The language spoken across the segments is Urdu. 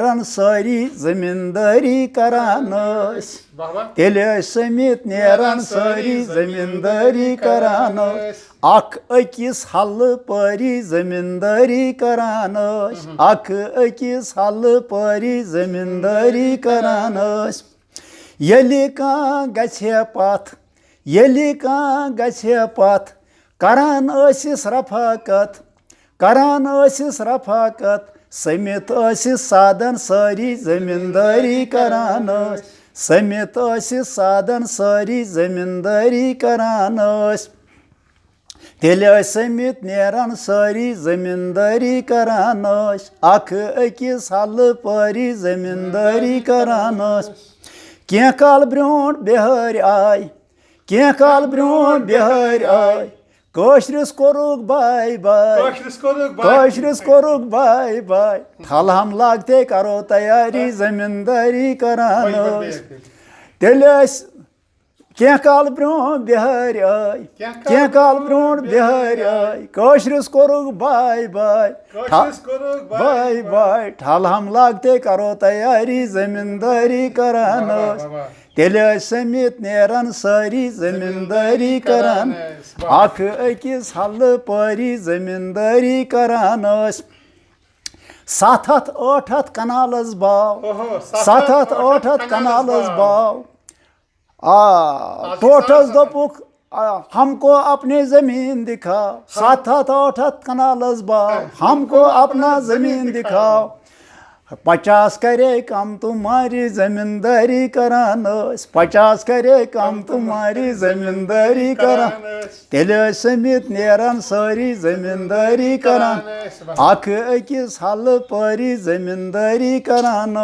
رن ساری زمینداری کران تیلے سمیت نیران ساری زمینداری کران اک اکیس حل پاری زمینداری کران اک اکیس حل پاری زمینداری کران یلی کان گژھِ پتھ یلی کان گژھِ پتھ کران ٲسِس رفاقت کران ٲسِس رفاقت سمت ٲسِس سادن ساری زمینداری کران سمت ٲسِس سادن ساری زمینداری کران تیلہِ ٲسۍ سمت نیران ساری زمینداری کران اکھ أکِس حلہٕ پٲری زمینداری کران کینٛہہ کال برونٛٹھ بِہٲرۍ آے کینٛہہ کال برونٛٹھ بِہٲرۍ آے کٲشرِس کوٚرُکھ باے باے کٲشرِس کوٚرُکھ باے باے تھل ہم لاگتے کرو تیاری زمینداری کران تیٚلہِ ٲسۍ کینٛہہ کال برونٛٹھ بِہٲرۍ آے کینٛہہ کال برونٛٹھ بِہٲرۍ آے کٲشرِس کوٚرُکھ باے باے باے باے ٹھل ہم لاگتے کرو تیاری زمینداری کران تیٚلہِ ٲسۍ سمت نیران ساری زمینداری کران اکھ أکِس حلہٕ پٲری زمینداری کران ستھ ہتھ ٲٹھ ہتھ کنالس باو ستھ ہتھ ٲٹھ ہتھ کنالس باو ٹوٹھس دوٚپُکھ ہم کو اپنی زمین دکھاؤ ستھ ہتھ ٲٹھ ہتھ کنالس باو ہم کو اپنا زمین دکھاؤ 50 کرے کم تمہاری زمینداری کران 50 کرے کم تمہاری زمینداری کران تیٚلہِ ٲسۍ سمت نیران ساری زمینداری کران اکھ أکِس حلہٕ پٲری زمینداری کران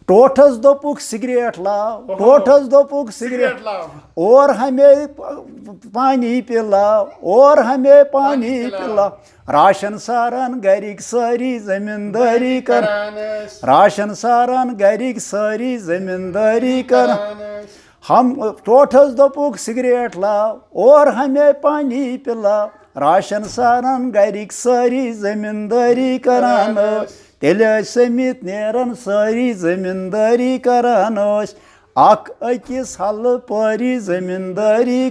ٹوٹھس دوٚپُکھ سگریٹ لاو ٹوٹھس دوٚپُکھ سگریٹ اور ہمیں پانی پلاو اور ہمیں پانی پلاو راشن ساران گرِک ساری زمینداری کران راشن ساران گرِک ساری زمینداری کران ہم ٹوٹھس دوٚپُکھ سگریٹ لاو اور ہمیں پانی پلاو راشن ساران گرِک ساری زمینداری کران تیٚلہِ ٲسۍ سمت نیران ساری زمینداری کران اکھ أکِس حلہٕ پٲری زمینداری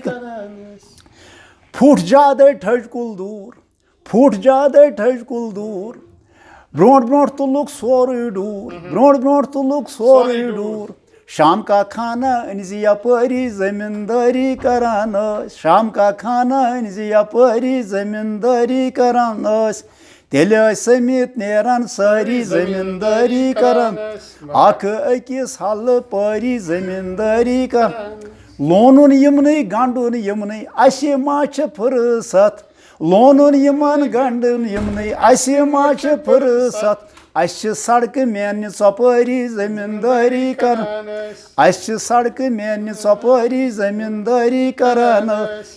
پھُٹ زیادے ٹھٔج کُل دوٗر پھُٹ زیادے ٹھٔج کُل دوٗر برونٛٹھ برونٛٹھ تُلُکھ سورُے ڈوٗر برونٛٹھ برونٛٹھ تُلُکھ سورُے ڈوٗر شام کا کھانا أنزِ یپٲری زمینداری کران شام کا کھانا أنزِ یپٲری زمینداری کران تیٚلہِ ٲسۍ سمت نیران ساری زمینداری کران اکھ أکِس حلہٕ پٲری زمینداری کران لونُن یِمنٕے گنڈُن یِمنٕے اسہِ ما چھِ فٕرست لونُن یِمن گنڈُن یِمنٕے اسہِ ما چھِ فٕرست اسہِ چھِ سڑکہٕ میانہِ ژۄپٲری زمینداری کران اسہِ چھِ سڑکہٕ میانہِ ژۄپٲری زمینداری کران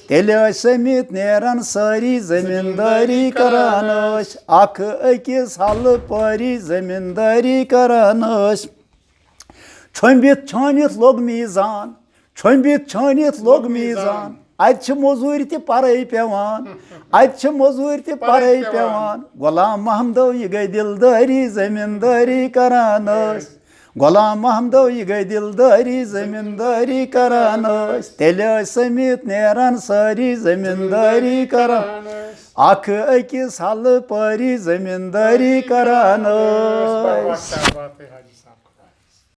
تیٚلہِ ٲسۍ سمت نیران ساری زمینداری کران اکھ أکِس حلہٕ پٲری زمینداری کران چھوٚمبِتھ چھٲنِتھ لوٚگ میٖزان چھوٚمبِتھ چھٲنِتھ لوٚگ میٖزان اتہِ چھِ موٚزوٗرۍ تہِ پرے پیٚوان اتہِ چھِ موٚزوٗرۍ تہِ پرے پیٚوان غلام محمدو یہِ گٔے دلدٲری زمیندٲری کران غلام محمدو یہِ گٔے دلدٲری زمیندٲری کران تیٚلہِ ٲسۍ سمت نیران ساری زمیندٲری کران اکھ أکِس حلہٕ پٲری زمیندٲری کران